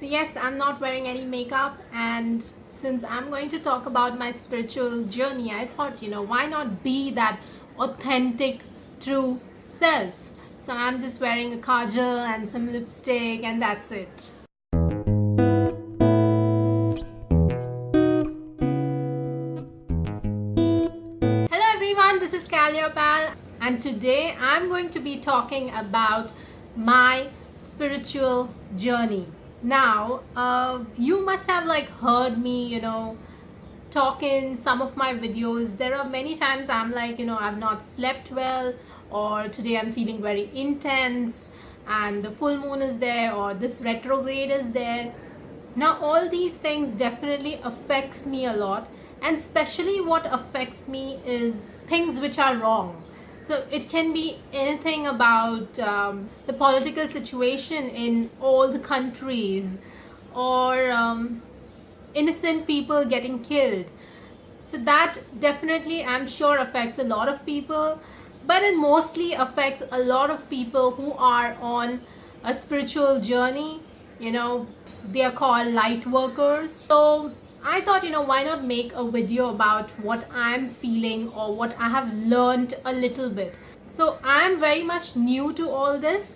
So yes, I'm not wearing any makeup, and since I'm going to talk about my spiritual journey, I thought, why not be that authentic, true self? So I'm just wearing a kajal and some lipstick, and that's it. Hello everyone, this is Pal, and today I'm going to be talking about my spiritual journey. Now, you must have heard me, talk in some of my videos. There are many times I'm like, I've not slept well, or today I'm feeling very intense, and the full moon is there, or this retrograde is there. Now, all these things definitely affects me a lot, and especially what affects me is things which are wrong. So it can be anything about the political situation in all the countries, or innocent people getting killed. So that definitely, I'm sure, affects a lot of people, but it mostly affects a lot of people who are on a spiritual journey. They are called light workers. So I thought, why not make a video about what I'm feeling or what I have learned a little bit. So I'm very much new to all this,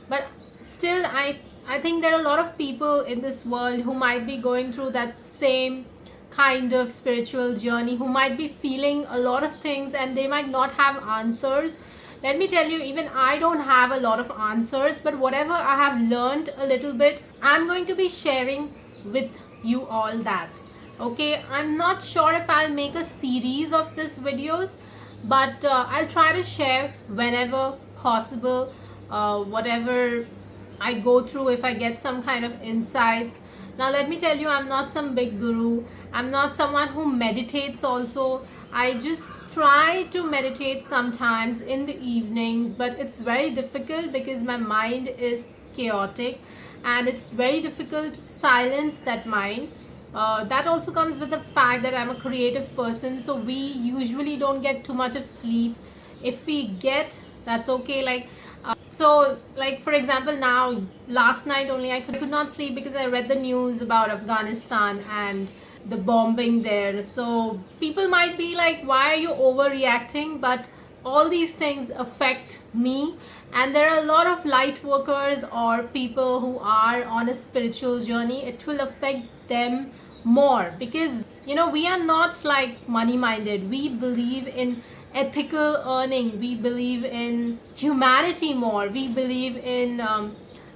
but still I think there are a lot of people in this world who might be going through that same kind of spiritual journey, who might be feeling a lot of things and they might not have answers. Let me tell you, even I don't have a lot of answers, but whatever I have learned a little bit, I'm going to be sharing with you all that. Okay, I'm not sure if I'll make a series of these videos, but I'll try to share whenever possible, whatever I go through, if I get some kind of insights. Now let me tell you, I'm not some big guru. I'm not someone who meditates also. I just try to meditate sometimes in the evenings, but it's very difficult because my mind is chaotic and it's very difficult to silence that mind. That also comes with the fact that I'm a creative person, so we usually don't get too much of sleep. If we get, that's okay. So for example, now last night only I could not sleep because I read the news about Afghanistan and the bombing there. So people might be like, why are you overreacting? But all these things affect me, and there are a lot of light workers or people who are on a spiritual journey. It will affect them more because we are not money minded. We believe in ethical earning. We believe in humanity more. We believe in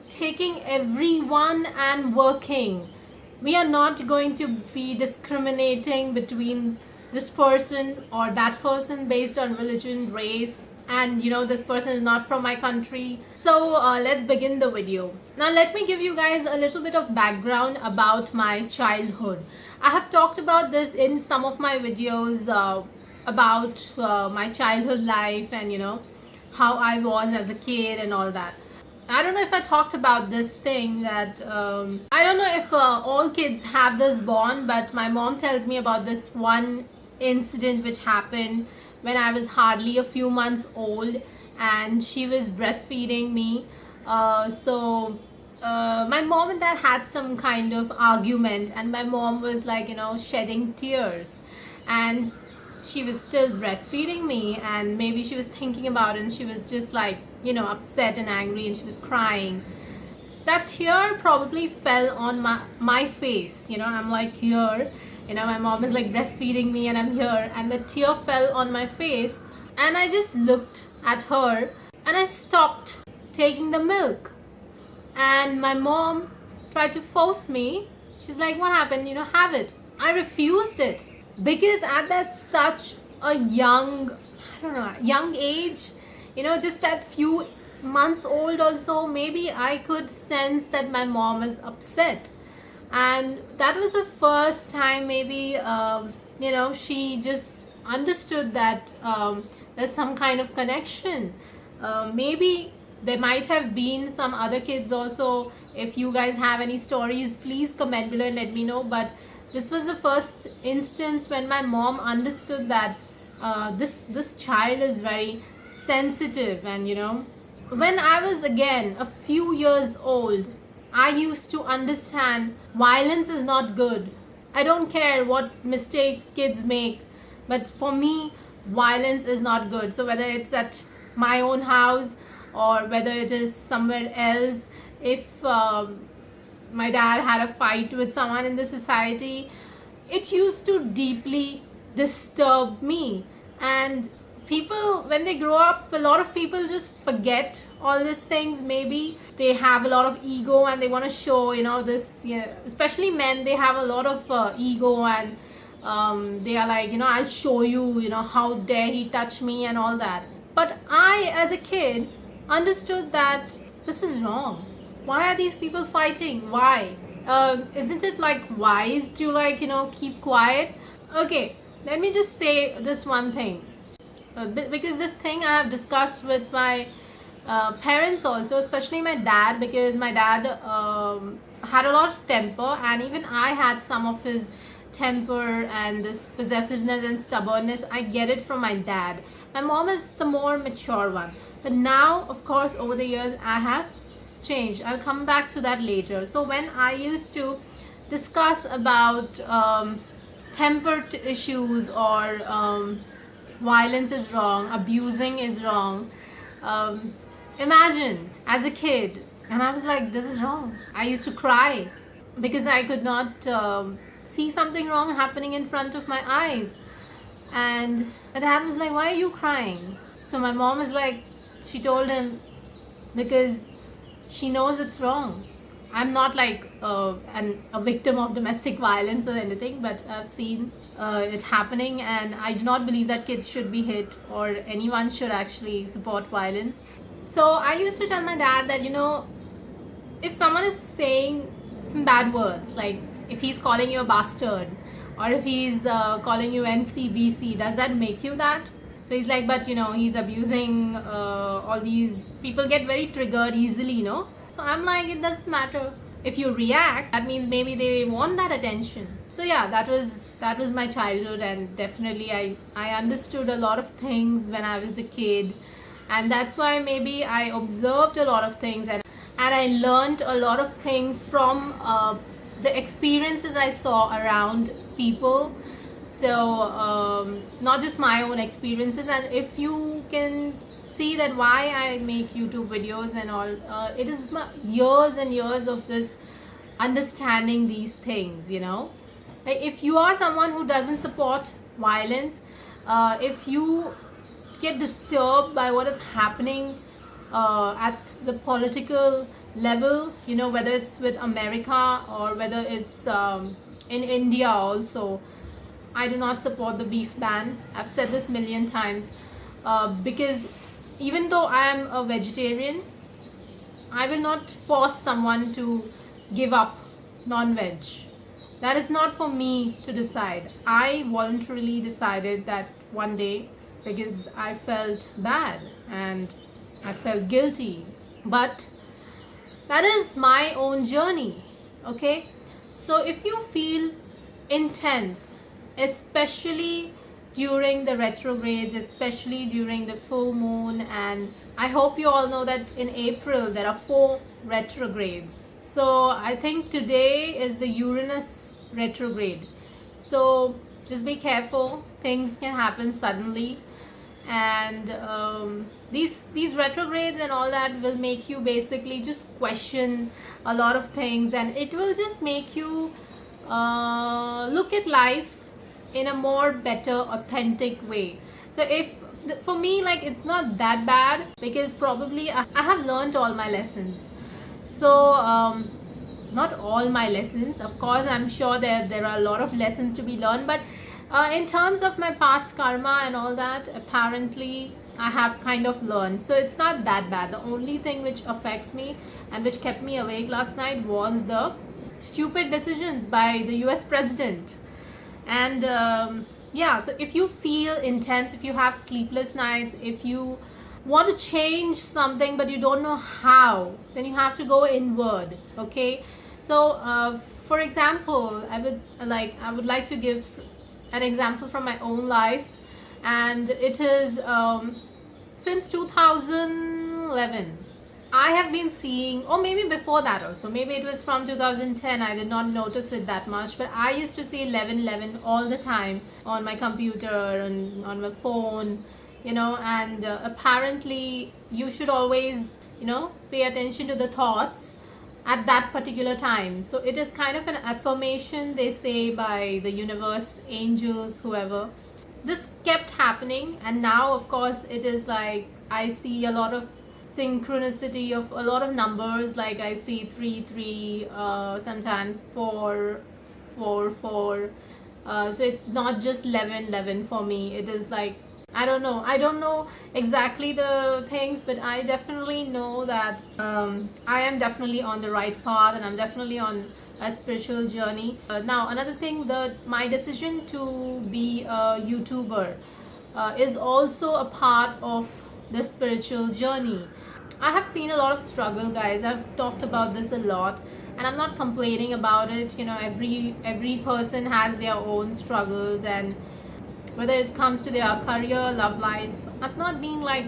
taking everyone and working. We are not going to be discriminating between this person or that person based on religion, race, and this person is not from my country. So let's begin the video. Now let me give you guys a little bit of background about my childhood. I have talked about this in some of my videos about my childhood life and how I was as a kid and all that. I don't know if I talked about this thing that I don't know if all kids have this bond, but my mom tells me about this one incident which happened when I was hardly a few months old and she was breastfeeding me. So my mom and dad had some kind of argument, and my mom was shedding tears, and she was still breastfeeding me, and maybe she was thinking about it and she was just upset and angry and she was crying. That tear probably fell on my face. I'm here, my mom is breastfeeding me and I'm here, and the tear fell on my face, and I just looked at her and I stopped taking the milk, and my mom tried to force me. She's like, what happened? Have it. I refused it because at that such a young age, just that few months old also, maybe I could sense that my mom is upset. And that was the first time maybe she just understood that there's some kind of connection. Maybe there might have been some other kids also. If you guys have any stories, please comment below and let me know. But this was the first instance when my mom understood that this child is very sensitive. And when I was again a few years old, I used to understand violence is not good. I don't care what mistakes kids make, but for me, violence is not good. So whether it's at my own house or whether it is somewhere else, if my dad had a fight with someone in the society, it used to deeply disturb me. And people, when they grow up, a lot of people just forget all these things. Maybe they have a lot of ego and they want to show, this, especially men, they have a lot of ego, and they are like, I'll show you, how dare he touch me and all that. But I, as a kid, understood that this is wrong. Why are these people fighting? Why? Isn't it like wise to keep quiet? Okay, let me just say this one thing. Because this thing I have discussed with my parents also, especially my dad, because my dad had a lot of temper, and even I had some of his temper and this possessiveness and stubbornness. I get it from my dad. My mom is the more mature one, but now, of course, over the years I have changed. I'll come back to that later. So when I used to discuss about temper issues or violence is wrong, abusing is wrong, imagine as a kid, and I was like, this is wrong. I used to cry because I could not see something wrong happening in front of my eyes. And my dad was like, why are you crying? So my mom is like, she told him, because she knows it's wrong. I'm not like a victim of domestic violence or anything, but I've seen it happening, and I do not believe that kids should be hit or anyone should actually support violence. So I used to tell my dad that, if someone is saying some bad words, like if he's calling you a bastard or if he's calling you MCBC, does that make you that? So he's like, but he's abusing all these people, get very triggered easily, So I'm like, it doesn't matter. If you react, that means maybe they want that attention. So yeah, that was my childhood, and definitely I understood a lot of things when I was a kid, and that's why maybe I observed a lot of things, and I learned a lot of things from the experiences I saw around people. So not just my own experiences. And if you can see that why I make YouTube videos and all, it is years and years of this understanding these things, Like if you are someone who doesn't support violence, if you get disturbed by what is happening at the political level, whether it's with America or whether it's in India also, I do not support the beef ban. I've said this a million times, because even though I am a vegetarian, I will not force someone to give up non-veg. That is not for me to decide. I voluntarily decided that one day because I felt bad and I felt guilty. But that is my own journey, okay? So if you feel intense, especially during the retrogrades, especially during the full moon, and I hope you all know that in April there are 4 retrogrades. So I think today is the Uranus retrograde. So just be careful, things can happen suddenly, and these retrogrades and all that will make you basically just question a lot of things, and it will just make you look at life in a more better, authentic way. So if for me, like, it's not that bad because probably I have learned all my lessons. So not all my lessons, of course, I'm sure there are a lot of lessons to be learned, but in terms of my past karma and all that, apparently I have kind of learned. So it's not that bad. The only thing which affects me and which kept me awake last night was the stupid decisions by the US president. And yeah, so if you feel intense, if you have sleepless nights, if you want to change something but you don't know how, then you have to go inward, okay? So for example, I would like to give an example from my own life, and it is since 2011 I have been seeing, or maybe before that also, maybe it was from 2010, I did not notice it that much, but I used to see 1111 all the time on my computer and on my phone, and apparently you should always, pay attention to the thoughts at that particular time. So it is kind of an affirmation, they say, by the universe, angels, whoever. This kept happening, and now of course it is like I see a lot of synchronicity of a lot of numbers, like I see 3 3, sometimes 4 4 4, so it's not just 11 11 for me. It is like, I don't know exactly the things, but I definitely know that I am definitely on the right path, and I'm definitely on a spiritual journey. Now another thing, that my decision to be a YouTuber is also a part of the spiritual journey. I have seen a lot of struggle, guys. I've talked about this a lot, and I'm not complaining about it. Every person has their own struggles, and whether it comes to their career, love life, I've not been like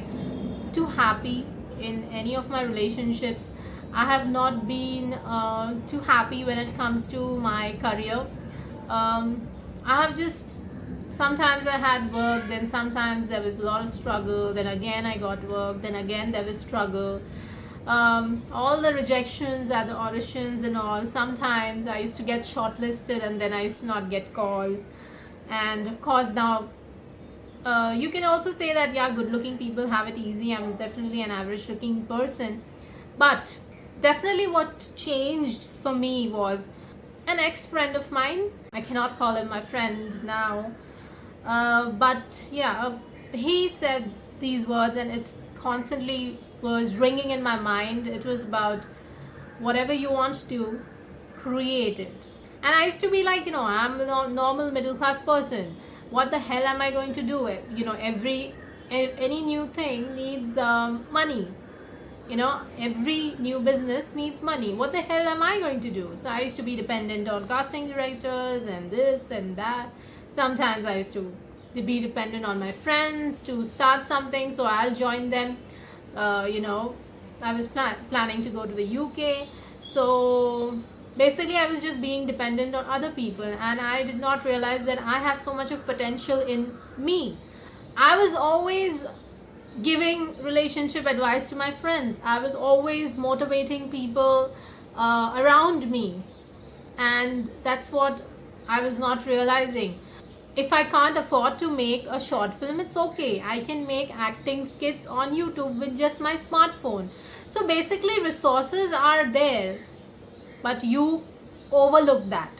too happy in any of my relationships. I have not been too happy when it comes to my career. I have just, sometimes I had work, then sometimes there was a lot of struggle, then again I got work, then again there was struggle. All the rejections at the auditions and all, sometimes I used to get shortlisted and then I used to not get calls. And of course now you can also say that, yeah, good looking people have it easy. I'm definitely an average looking person, but definitely what changed for me was an ex-friend of mine. I cannot call him my friend now, but yeah, he said these words and it constantly was ringing in my mind. It was about, whatever you want to do, create it. And I used to be like, I'm a normal middle class person. What the hell am I going to do? Any new thing needs money. Every new business needs money. What the hell am I going to do? So I used to be dependent on casting directors and this and that. Sometimes I used to be dependent on my friends to start something, so I'll join them. I was planning to go to the UK. So basically I was just being dependent on other people, and I did not realize that I have so much of potential in me. I was always giving relationship advice to my friends. I was always motivating people around me, and that's what I was not realizing. If I can't afford to make a short film, it's okay. I can make acting skits on YouTube with just my smartphone. So basically resources are there, but you overlook that.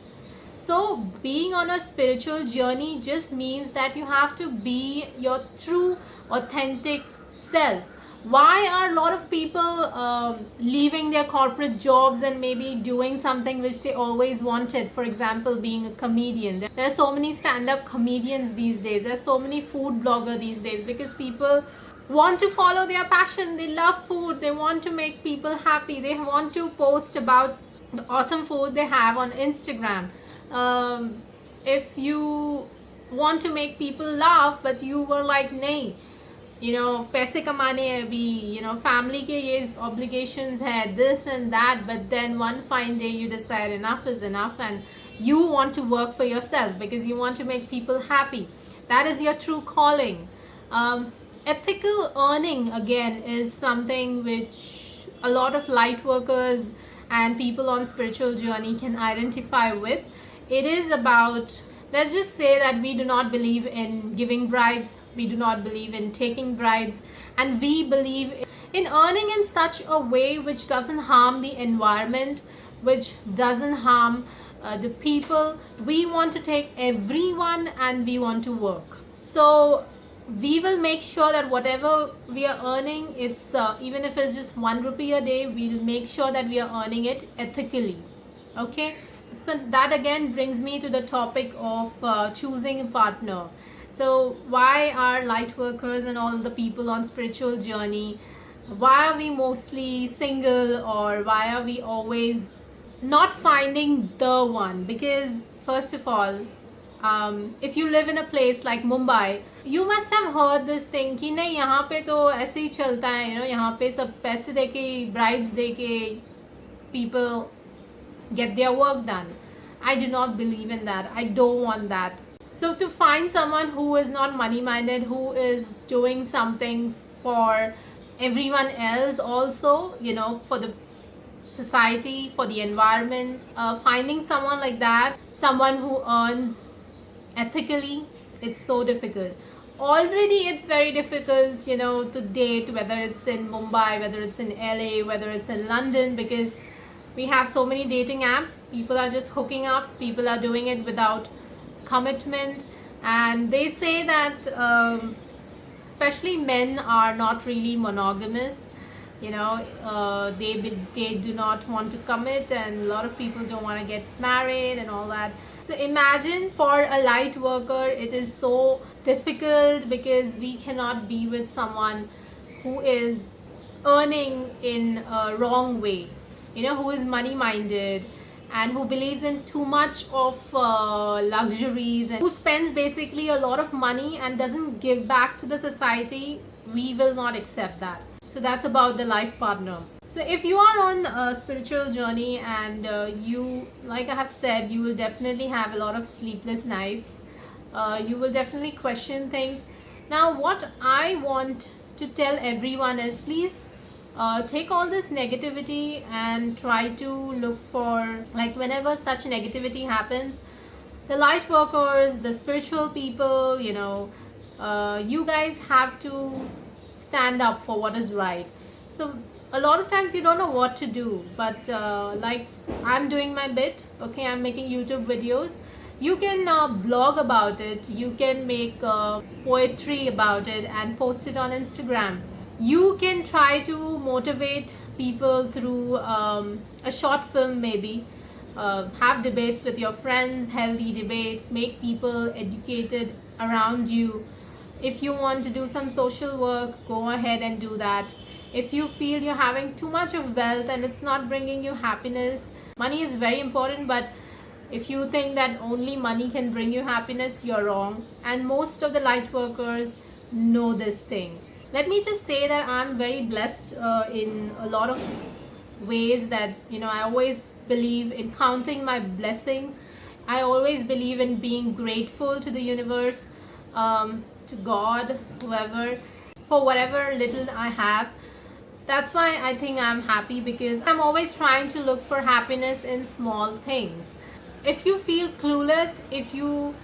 So being on a spiritual journey just means that you have to be your true, authentic self. Why are a lot of people leaving their corporate jobs and maybe doing something which they always wanted? For example, being a comedian. There are so many stand-up comedians these days. There are so many food bloggers these days, because people want to follow their passion. They love food. They want to make people happy. They want to post about the awesome food they have on Instagram. If you want to make people laugh, but you were like, nahi, पैसे कमाने हैं अभी, family के ये obligations है, this and that, but then one fine day you decide enough is enough and you want to work for yourself because you want to make people happy. That is your true calling. Ethical earning, again, is something which a lot of light workers and people on spiritual journey can identify with. It is about, let's just say that we do not believe in giving bribes, we do not believe in taking bribes, and we believe in earning in such a way which doesn't harm the environment, which doesn't harm the people. We want to take everyone and we want to work. So we will make sure that whatever we are earning, it's even if it's just 1 rupee a day, we'll make sure that we are earning it ethically. Okay, so that again brings me to the topic of choosing a partner. So why are light workers and all the people on spiritual journey, why are we mostly single, or why are we always not finding the one? Because first of all, If you live in a place like Mumbai, you must have heard this thing कि नहीं यहाँ पे तो ऐसे ही चलता है, you know, यहाँ पे सब पैसे देके, bribes देके people get their work done. I do not believe in that. I don't want that. So to find someone who is not money minded, who is doing something for everyone else also, you know, for the society, for the environment, finding someone like that, someone who earns ethically, it's so difficult. Already it's very difficult, you know, to date, whether it's in Mumbai, whether it's in LA, whether it's in London, because we have so many dating apps. People are just hooking up, people are doing it without commitment, and they say that especially men are not really monogamous, you know, they do not want to commit, and a lot of people don't want to get married and all that. So imagine for a light worker, it is so difficult because we cannot be with someone who is earning in a wrong way, you know, who is money minded and who believes in too much of luxuries, and who spends basically a lot of money and doesn't give back to the society. We will not accept that. So that's about the life partner. So if you are on a spiritual journey and you, like I have said, you will definitely have a lot of sleepless nights. You will definitely question things. Now what I want to tell everyone is, please take all this negativity and try to look for, like, whenever such negativity happens, the light workers, the spiritual people, you know, you guys have to stand up for what is right. So a lot of times you don't know what to do, but like I'm doing my bit. Okay, I'm making YouTube videos. You can blog about it, you can make poetry about it and post it on Instagram. You can try to motivate people through a short film, maybe have debates with your friends, healthy debates, make people educated around you. If you want to do some social work, go ahead and do that. If you feel you're having too much of wealth and it's not bringing you happiness, money is very important, but if you think that only money can bring you happiness, you're wrong. And most of the light workers know this thing. Let me just say that I'm very blessed in a lot of ways, that, you know, I always believe in counting my blessings. I always believe in being grateful to the universe, to God, whoever, for whatever little I have. That's why I think I'm happy, because I'm always trying to look for happiness in small things. If you feel clueless, if you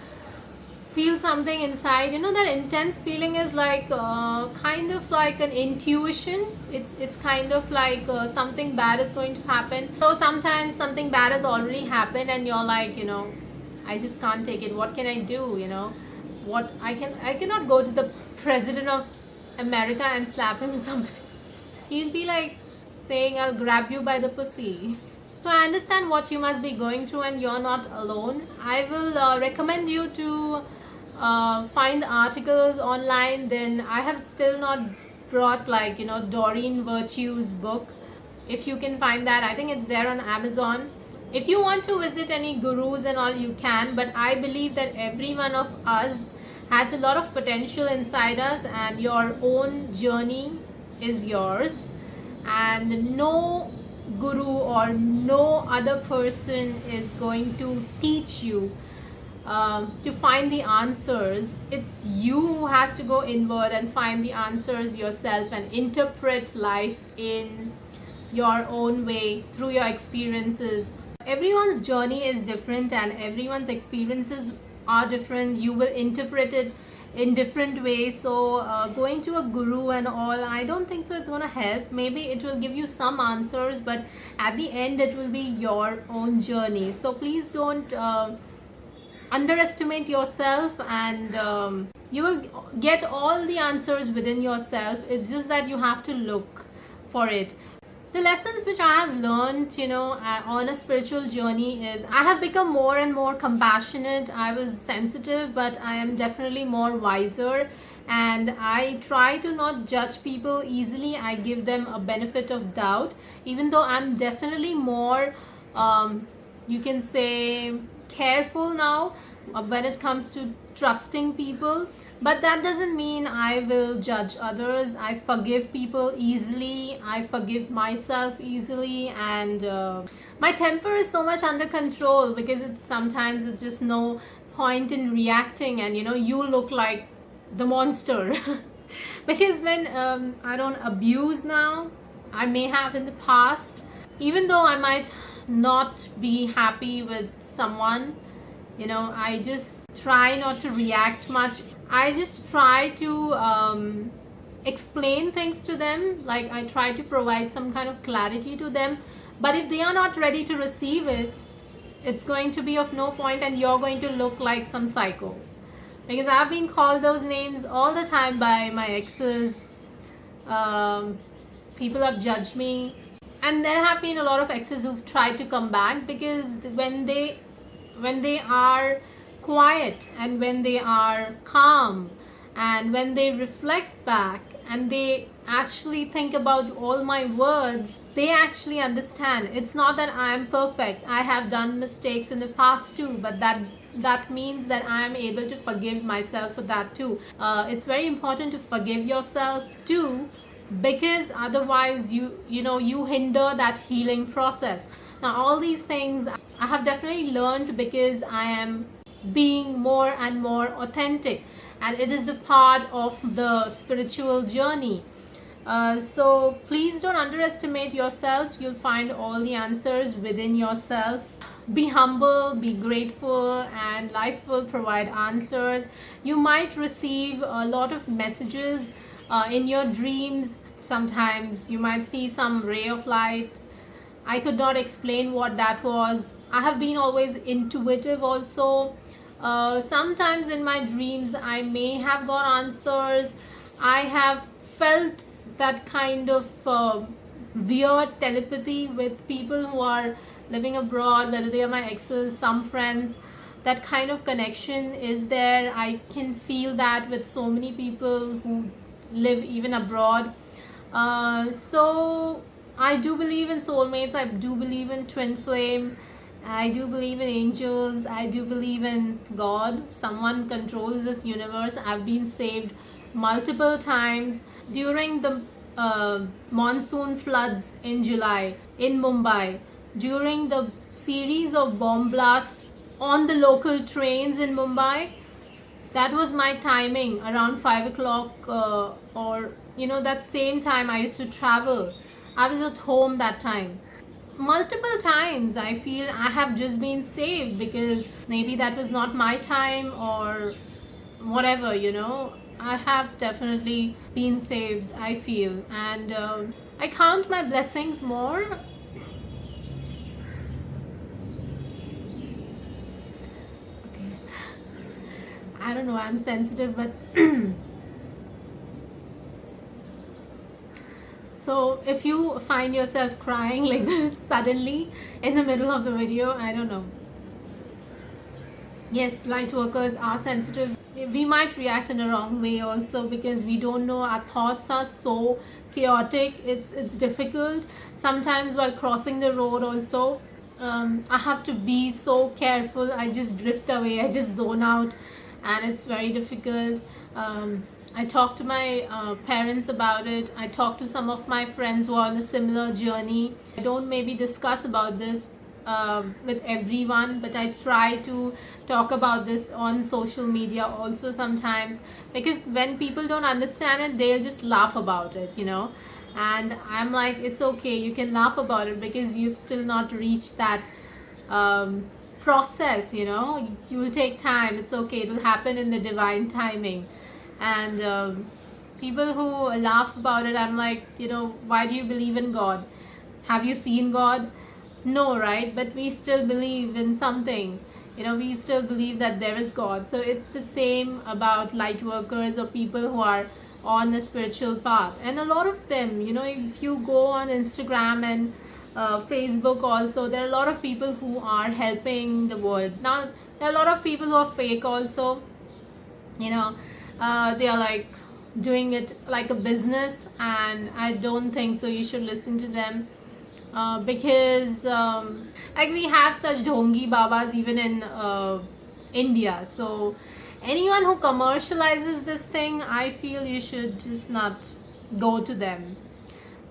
feel something inside, you know, that intense feeling is like kind of like an intuition. It's kind of like something bad is going to happen. So sometimes something bad has already happened and you're like, you know, I just can't take it. What can I do? You know, what I cannot go to the president of America and slap him something. He'll be like saying, I'll grab you by the pussy. So I understand what you must be going through and you're not alone. I will recommend you to find articles online. Then I have still not brought, like, you know, Doreen Virtue's book. If you can find that, I think it's there on Amazon. If you want to visit any gurus and all, you can, but I believe that every one of us has a lot of potential inside us, and your own journey is yours, and no guru or no other person is going to teach you to find the answers. It's you who has to go inward and find the answers yourself and interpret life in your own way through your experiences. Everyone's journey is different and everyone's experiences are different. You will interpret it in different ways. So going to a guru and all, I don't think so it's going to help. Maybe it will give you some answers, but at the end it will be your own journey. So please don't underestimate yourself, and you will get all the answers within yourself. It's just that you have to look for it. The lessons which I have learned, you know, on a spiritual journey is I have become more and more compassionate. I was sensitive, but I am definitely more wiser, and I try to not judge people easily. I give them a benefit of doubt, even though I'm definitely more you can say careful now. when it comes to trusting people. But that doesn't mean I will judge others. I forgive people easily. I forgive myself easily, and my temper is so much under control because sometimes it's just no point in reacting, and you look like the monster. Because when I don't abuse now, I may have in the past, even though I might not be happy with someone, I just try not to react much. I just try to explain things to them, like I try to provide some kind of clarity to them. But if they are not ready to receive it, it's going to be of no point, and you're going to look like some psycho. Because I've been called those names all the time by my exes. People have judged me, and there have been a lot of exes who've tried to come back, because when they are quiet, and when they are calm, and when they reflect back, and they actually think about all my words, they actually understand. It's not that I am perfect. I have done mistakes in the past too, but that means that I am able to forgive myself for that too. It's very important to forgive yourself too, because otherwise you hinder that healing process. Now, all these things I have definitely learned because I am being more and more authentic, and it is a part of the spiritual journey. So please don't underestimate yourself. You'll find all the answers within yourself. Be humble, be grateful, and life will provide answers. You might receive a lot of messages in your dreams. Sometimes you might see some ray of light. I could not explain what that was. I have been always intuitive also. Sometimes in my dreams I may have got answers. I have felt that kind of weird telepathy with people who are living abroad, whether they are my exes, some friends. That kind of connection is there. I can feel that with so many people who live even abroad. So I do believe in soulmates. I do believe in twin flame. I do believe in angels. I do believe in God. Someone controls this universe. I've been saved multiple times during the monsoon floods in July in Mumbai, during the series of bomb blasts on the local trains in Mumbai. That was my timing, around 5 o'clock, or that same time I used to travel. I was at home that time. Multiple times I feel I have just been saved, because maybe that was not my time or whatever. I have definitely been saved, I feel, and I count my blessings more. Okay. I don't know, I'm sensitive, but so if you find yourself crying like this suddenly in the middle of the video, I don't know. Yes, light workers are sensitive. We might react in a wrong way also, because we don't know. Our thoughts are so chaotic. It's difficult. Sometimes while crossing the road also, I have to be so careful. I just drift away. I just zone out, and it's very difficult. I talked to my parents about it. I talked to some of my friends who are on a similar journey. I don't maybe discuss about this with everyone, but I try to talk about this on social media also sometimes, because when people don't understand it, they'll just laugh about it, and I'm like, it's okay, you can laugh about it, because you've still not reached that process. You will take time. It's okay, it will happen in the divine timing. And people who laugh about it, I'm like, why do you believe in God? Have you seen God? No, right? But we still believe in something. We still believe that there is God. So it's the same about light workers or people who are on the spiritual path. And a lot of them, if you go on Instagram and Facebook also, there are a lot of people who are helping the world. Now, there are a lot of people who are fake also. They are like doing it like a business, and I don't think so. You should listen to them. Because like we have such dhongi babas even in India. So anyone who commercializes this thing, I feel you should just not go to them.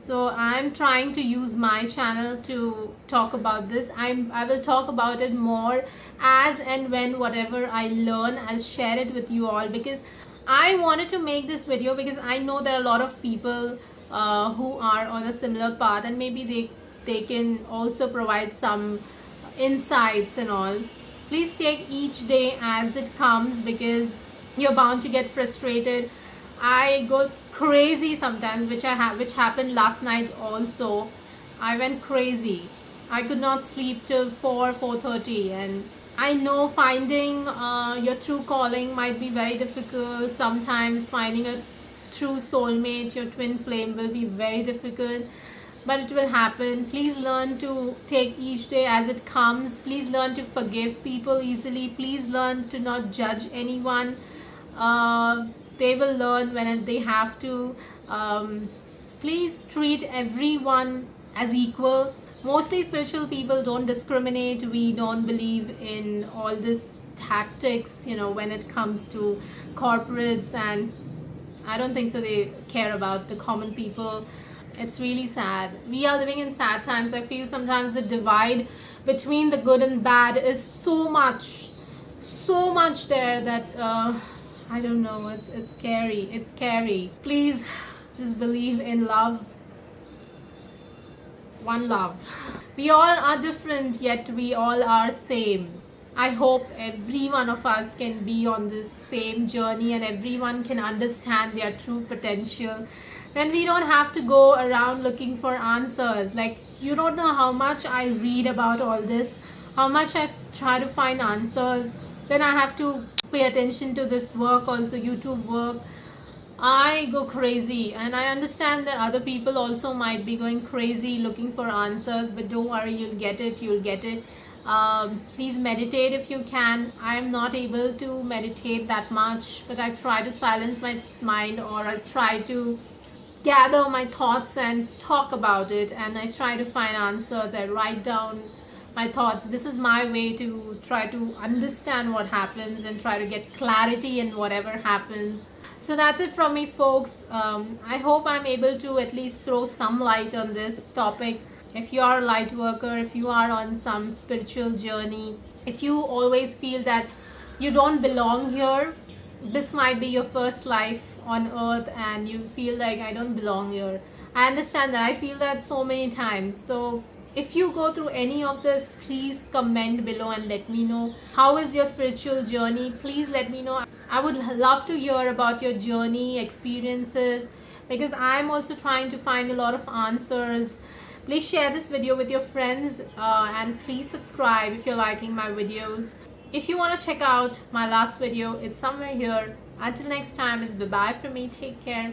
So I'm trying to use my channel to talk about this. I will talk about it more as and when whatever I learn, I'll share it with you all, because I wanted to make this video because I know there are a lot of people who are on a similar path, and maybe they can also provide some insights and all. Please take each day as it comes, because you're bound to get frustrated. I go crazy sometimes, which happened last night also. I went crazy. I could not sleep till 4:30, and I know finding your true calling might be very difficult. Sometimes finding a true soulmate, your twin flame, will be very difficult, but it will happen. Please learn to take each day as it comes. Please learn to forgive people easily. Please learn to not judge anyone. They will learn when they have to. Please treat everyone as equal. Mostly spiritual people don't discriminate. We don't believe in all this tactics, when it comes to corporates, and I don't think so they care about the common people. It's really sad. We are living in sad times. I feel sometimes the divide between the good and bad is so much there that I don't know, it's scary. Please just believe in love. One love. We all are different, yet we all are same. I hope every one of us can be on this same journey, and everyone can understand their true potential. Then we don't have to go around looking for answers. Like, you don't know how much I read about all this, how much I try to find answers. Then I have to pay attention to this work also, YouTube work. I go crazy, and I understand that other people also might be going crazy looking for answers, but don't worry, you'll get it. Please meditate if you can. I am not able to meditate that much, but I try to silence my mind, or I try to gather my thoughts and talk about it, and I try to find answers. I write down my thoughts. This is my way to try to understand what happens and try to get clarity in whatever happens. So that's it from me, folks. I hope I'm able to at least throw some light on this topic. If you are a light worker, if you are on some spiritual journey, if you always feel that you don't belong here, this might be your first life on earth, and you feel like, I don't belong here. I understand that. I feel that so many times. So if you go through any of this, please comment below and let me know. How is your spiritual journey? Please let me know. I would love to hear about your journey, experiences, because I'm also trying to find a lot of answers. Please share this video with your friends, and please subscribe if you're liking my videos. If you want to check out my last video, it's somewhere here. Until next time, it's bye-bye from me. Take care.